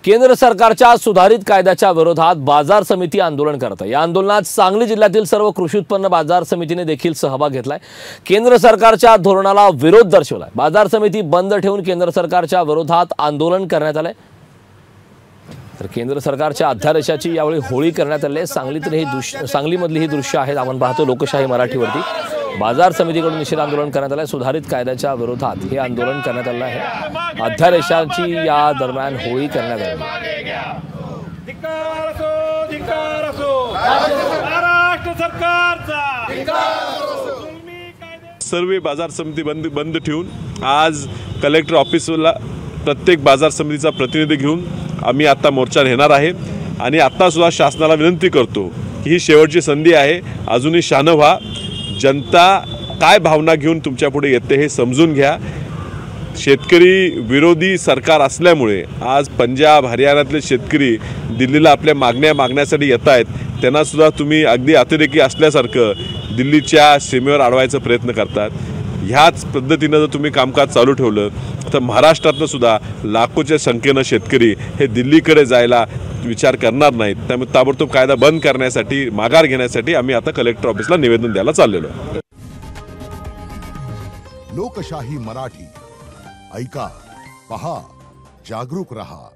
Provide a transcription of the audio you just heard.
केंद्र सरकारच्या सुधारित कायद्याच्या विरोधात बाजार समिती आंदोलन करत आहे। या आंदोलनात सांगली जिल्ह्यातील सर्व कृषी उत्पन्न बाजार समितीने देखील सहभाग घेतलाय। केंद्र सरकारच्या धोरणाला विरोध दर्शवलाय। बाजार समिती बंद ठेवून केंद्र सरकारच्या विरोधात आंदोलन करण्यात आले। तर केंद्र सरकारच्या अध्यादेशाची यावेळी होळी करण्यात आली। सांगलीमधली ही दृश्य आहेत, आपण पाहतो लोकशाही मराठीवरती। बाजार समितीकडून निषेध आंदोलन करण्यात आले। सुधारित कायद्याच्या विरोधात हे आंदोलन करण्यात आलं आहे। अध्यादेशाची या दरम्यान होळी करण्यात आली। सर्व बाजार समिती बंद ठेवून आज कलेक्टर ऑफिसला प्रत्येक बाजार समितीचा प्रतिनिधी घेऊन आम्ही आता मोर्चा नेणार आहे। आणि आता सुद्धा शासनाला विनंती करतो की ही शेवटची संधी आहे, अजूनही शहाणं व्हा। जनता काय भावना घेऊन तुमच्या पुढे येते हे समजून घ्या। शेतकरी विरोधी सरकार असल्यामुळे आज पंजाब हरियाणातले शेतकरी दिल्लीला आपल्या मागण्यासाठी येत आहेत। त्यांना सुद्धा तुम्ही अगदी अतिरेकी असल्यासारखं दिल्लीच्या सीमेवर अडवायचा प्रयत्न करतात। ह्याच पद्धतीनं जर तुम्ही कामकाज चालू ठेवलं तर महाराष्ट्रातनं सुद्धा लाखोच्या संख्येनं शेतकरी हे दिल्लीकडे जायला विचार करणार नाहीत। त्यामुळे ताबडतोब कायदा बंद करण्यासाठी माघार घेण्यासाठी आम्ही आता कलेक्टर ऑफिसला निवेदन द्यायला चाललेलो आहे। लोकशाही मराठी ऐका, पहा, जागरूक रहा।